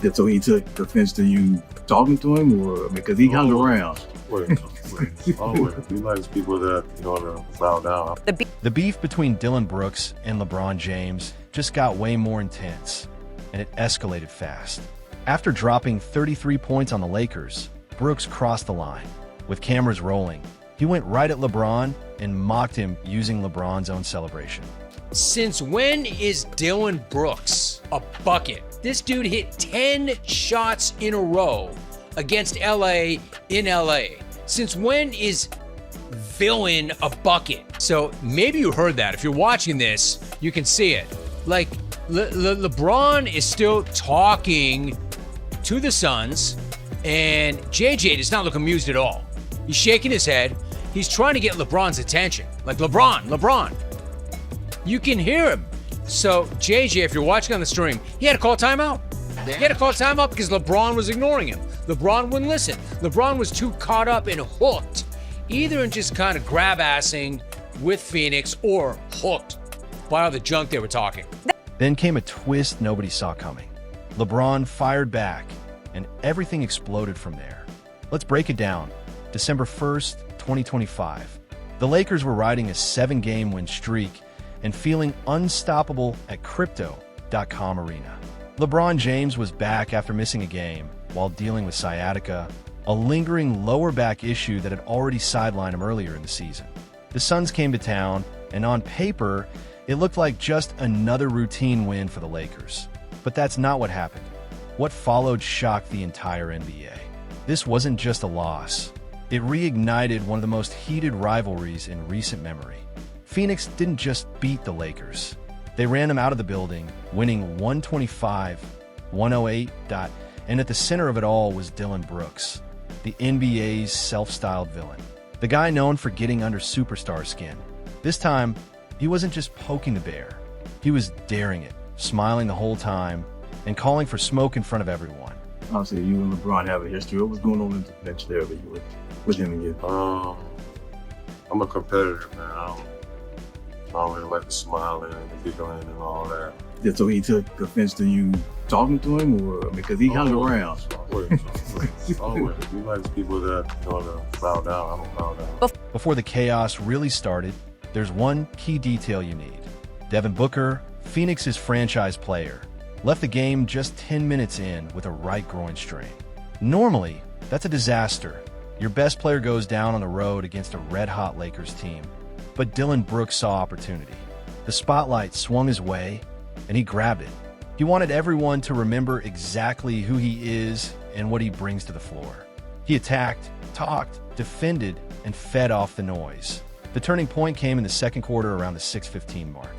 Yeah, so he took offense to you talking to him, or because he hung around. Always. He likes people that to bow down. The beef between Dillon Brooks and LeBron James just got way more intense, and it escalated fast. After dropping 33 points on the Lakers, Brooks crossed the line. With cameras rolling, he went right at LeBron and mocked him using LeBron's own celebration. Since when is Dillon Brooks a bucket? This dude hit 10 shots in a row against LA in LA. Since when is villain a bucket? So maybe you heard that. If you're watching this, you can see it. Like, LeBron is still talking to the Suns, and JJ does not look amused at all. He's shaking his head. He's trying to get LeBron's attention. Like, LeBron. You can hear him. So, JJ, if you're watching on the stream, he had to call timeout. He had to call timeout because LeBron was ignoring him. LeBron wouldn't listen. LeBron was too caught up and hooked, either in just kind of grab-assing with Phoenix or hooked by all the junk they were talking. Then came a twist nobody saw coming. LeBron fired back, and everything exploded from there. Let's break it down. December 1st, 2025. The Lakers were riding a 7-game win streak and feeling unstoppable at crypto.com arena. LeBron James was back after missing a game while dealing with sciatica, a lingering lower back issue that had already sidelined him earlier in the season. The Suns came to town, and on paper, it looked like just another routine win for the Lakers. But that's not what happened. What followed shocked the entire NBA. This wasn't just a loss. It reignited one of the most heated rivalries in recent memory. Phoenix didn't just beat the Lakers. They ran them out of the building, winning 125-108. And at the center of it all was Dillon Brooks, the NBA's self-styled villain. The guy known for getting under superstar skin. This time, he wasn't just poking the bear. He was daring it, smiling the whole time, and calling for smoke in front of everyone. Obviously, you and LeBron have a history. What was going on in the bench there with him and you? I'm a competitor, man. I don't really like to smile and giggling and all that. Yeah, so he took offense to you talking to him, or because he hung around? Always. He likes people that to bow down. I don't bow down. Before the chaos really started, there's one key detail you need. Devin Booker, Phoenix's franchise player, left the game just 10 minutes in with a right groin strain. Normally, that's a disaster. Your best player goes down on the road against a red-hot Lakers team. But Dillon Brooks saw opportunity. The spotlight swung his way, and he grabbed it. He wanted everyone to remember exactly who he is and what he brings to the floor. He attacked, talked, defended, and fed off the noise. The turning point came in the second quarter around the 6:15 mark.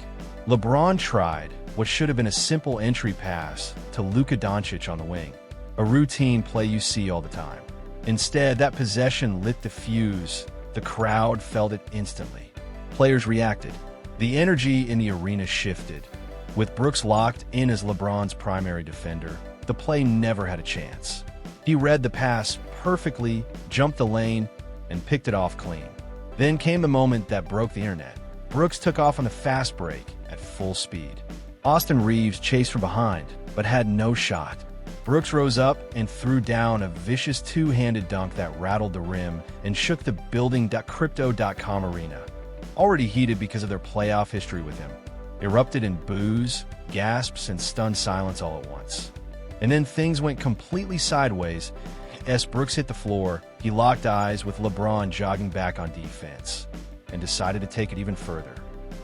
LeBron tried what should have been a simple entry pass to Luka Doncic on the wing, a routine play you see all the time. Instead, that possession lit the fuse. The crowd felt it instantly. Players reacted. The energy in the arena shifted. With Brooks locked in as LeBron's primary defender, the play never had a chance. He read the pass perfectly, jumped the lane, and picked it off clean. Then came the moment that broke the internet. Brooks took off on the fast break at full speed. Austin Reeves chased from behind, but had no shot. Brooks rose up and threw down a vicious two-handed dunk that rattled the rim and shook the building.crypto.com arena, already heated because of their playoff history with him, erupted in boos, gasps, and stunned silence all at once. And then things went completely sideways. As Brooks hit the floor, he locked eyes with LeBron jogging back on defense and decided to take it even further.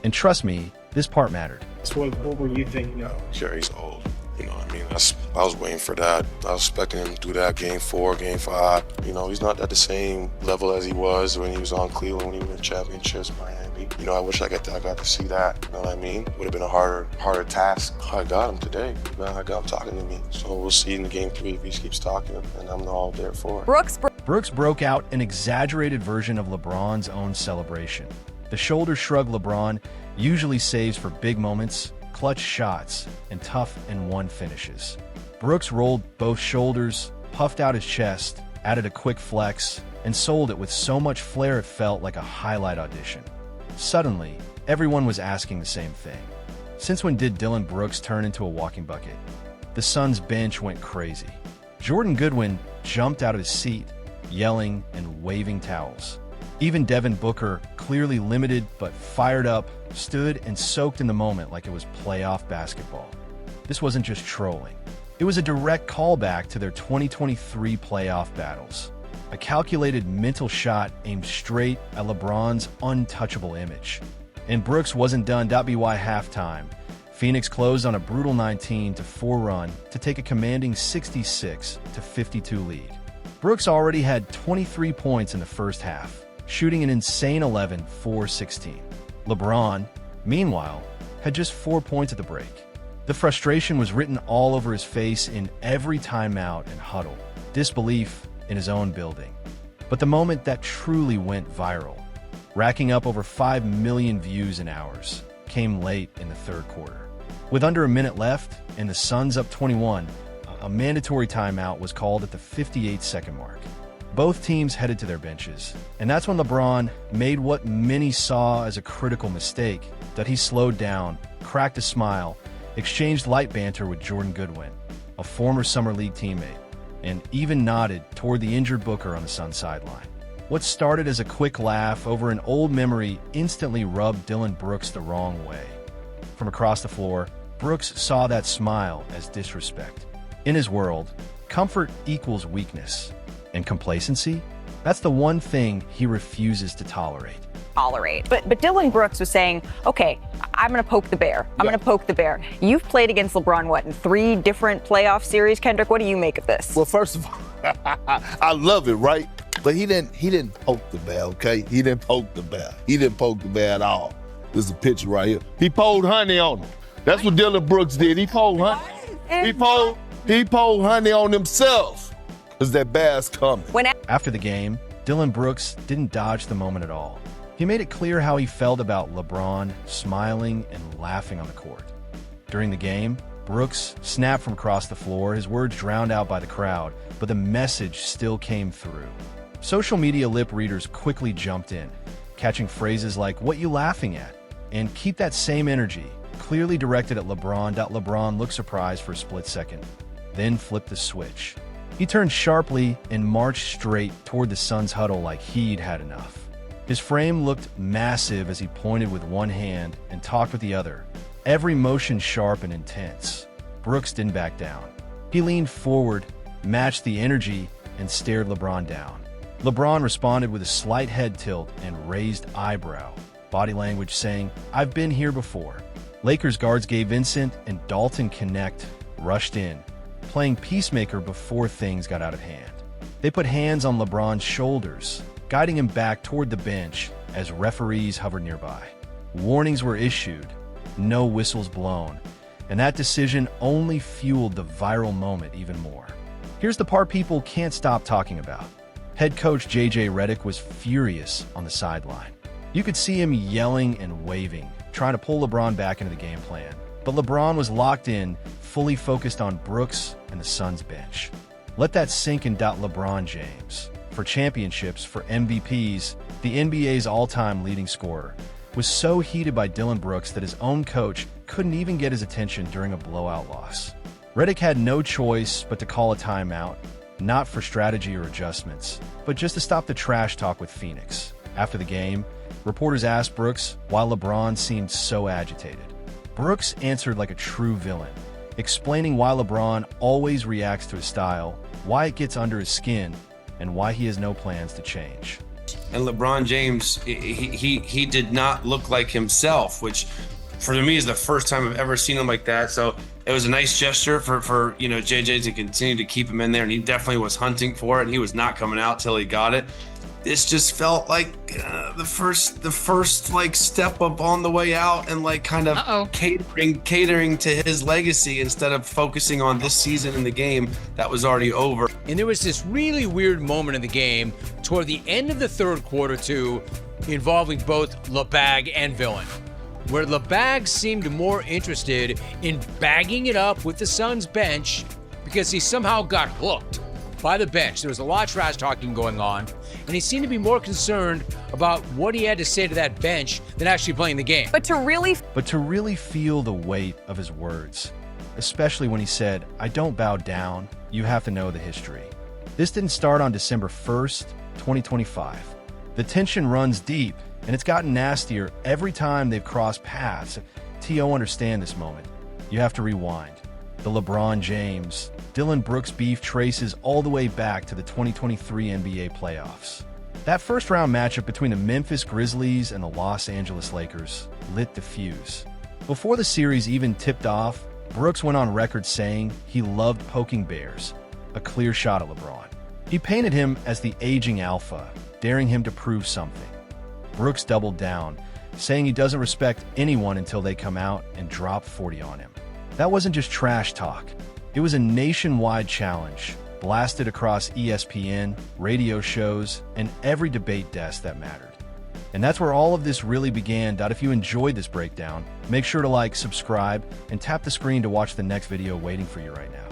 And trust me, this part mattered. So what were you thinking? Sure, he's old. You know what I mean? I was waiting for that. I was expecting him to do that game 4, game 5. He's not at the same level as he was when he was on Cleveland, when he won championships, Miami. I wish I got to see that. You know what I mean? Would have been a harder task. I got him today. I got him talking to me. So we'll see in game 3 if he keeps talking, and I'm all there for it. Brooks broke out an exaggerated version of LeBron's own celebration. The shoulder shrug LeBron usually saves for big moments, clutch shots, and tough and one finishes. Brooks rolled both shoulders, puffed out his chest, added a quick flex, and sold it with so much flair it felt like a highlight audition. Suddenly, everyone was asking the same thing. Since when did Dillon Brooks turn into a walking bucket? the Suns bench went crazy. Jordan Goodwin jumped out of his seat, yelling and waving towels. Even Devin Booker, clearly limited but fired up, stood and soaked in the moment like it was playoff basketball. This wasn't just trolling. It was a direct callback to their 2023 playoff battles. A calculated mental shot aimed straight at LeBron's untouchable image. And Brooks wasn't done. .by halftime, Phoenix closed on a brutal 19-4 run to take a commanding 66-52 lead. Brooks already had 23 points in the first half, shooting an insane 11-4-16. LeBron, meanwhile, had just 4 points at the break. The frustration was written all over his face in every timeout and huddle, disbelief in his own building. But the moment that truly went viral, racking up over 5 million views in hours, came late in the third quarter. With under a minute left and the Suns up 21, a mandatory timeout was called at the 58-second mark. Both teams headed to their benches, and that's when LeBron made what many saw as a critical mistake, that he slowed down, cracked a smile, exchanged light banter with Jordan Goodwin, a former Summer League teammate, and even nodded toward the injured Booker on the Suns sideline. What started as a quick laugh over an old memory instantly rubbed Dillon Brooks the wrong way. From across the floor, Brooks saw that smile as disrespect. In his world, comfort equals weakness, and complacency, that's the one thing he refuses to tolerate. But Dillon Brooks was saying, okay, I'm going to poke the bear. I'm going to poke the bear. You've played against LeBron, what, in 3 different playoff series? Kendrick, what do you make of this? Well, first of all, I love it, right? But he didn't poke the bear, okay? He didn't poke the bear. He didn't poke the bear at all. This is a picture right here. He poured honey on him. That's what Dillon Brooks did. He poured honey. He poured honey on himself because that bear's coming. After the game, Dillon Brooks didn't dodge the moment at all. He made it clear how he felt about LeBron smiling and laughing on the court. During the game, Brooks snapped from across the floor, his words drowned out by the crowd, but the message still came through. Social media lip readers quickly jumped in, catching phrases like, "What you laughing at?" and "Keep that same energy," clearly directed at LeBron. LeBron looked surprised for a split second, then flipped the switch. He turned sharply and marched straight toward the Suns huddle like he'd had enough. His frame looked massive as he pointed with one hand and talked with the other, every motion sharp and intense. Brooks didn't back down. He leaned forward, matched the energy, and stared LeBron down. LeBron responded with a slight head tilt and raised eyebrow, body language saying, "I've been here before." Lakers guards Gabe Vincent and Dalton Connect rushed in, playing peacemaker before things got out of hand. They put hands on LeBron's shoulders, guiding him back toward the bench as referees hovered nearby. Warnings were issued, no whistles blown, and that decision only fueled the viral moment even more. Here's the part people can't stop talking about. Head coach J.J. Redick was furious on the sideline. You could see him yelling and waving, trying to pull LeBron back into the game plan. But LeBron was locked in, fully focused on Brooks and the Suns bench. Let that sink in. LeBron James, for championships, for MVPs, the NBA's all-time leading scorer, was so heated by Dillon Brooks that his own coach couldn't even get his attention during a blowout loss. Redick had no choice but to call a timeout, not for strategy or adjustments, but just to stop the trash talk with Phoenix. After the game, reporters asked Brooks why LeBron seemed so agitated. Brooks answered like a true villain, explaining why LeBron always reacts to his style, why it gets under his skin, and why he has no plans to change. And LeBron James, he did not look like himself, which for me is the first time I've ever seen him like that. So it was a nice gesture for JJ to continue to keep him in there, and he definitely was hunting for it, and he was not coming out till he got it. This just felt like the first like step up on the way out, and like kind of catering to his legacy instead of focusing on this season in the game that was already over. And there was this really weird moment in the game toward the end of the third quarter too, involving both LeBag and Villain, where LeBag seemed more interested in bagging it up with the Suns bench because he somehow got hooked by the bench. There was a lot of trash talking going on, and he seemed to be more concerned about what he had to say to that bench than actually playing the game. But to really feel the weight of his words, especially when he said, "I don't bow down, you have to know the history." This didn't start on December 1st, 2025. The tension runs deep, and it's gotten nastier every time they've crossed paths. T.O. understand this moment. You have to rewind. The LeBron James, Dillon Brooks beef traces all the way back to the 2023 NBA playoffs. That first-round matchup between the Memphis Grizzlies and the Los Angeles Lakers lit the fuse. Before the series even tipped off, Brooks went on record saying he loved poking bears, a clear shot at LeBron. He painted him as the aging alpha, daring him to prove something. Brooks doubled down, saying he doesn't respect anyone until they come out and drop 40 on him. That wasn't just trash talk. It was a nationwide challenge, blasted across ESPN, radio shows, and every debate desk that mattered. And that's where all of this really began. If you enjoyed this breakdown, make sure to like, subscribe, and tap the screen to watch the next video waiting for you right now.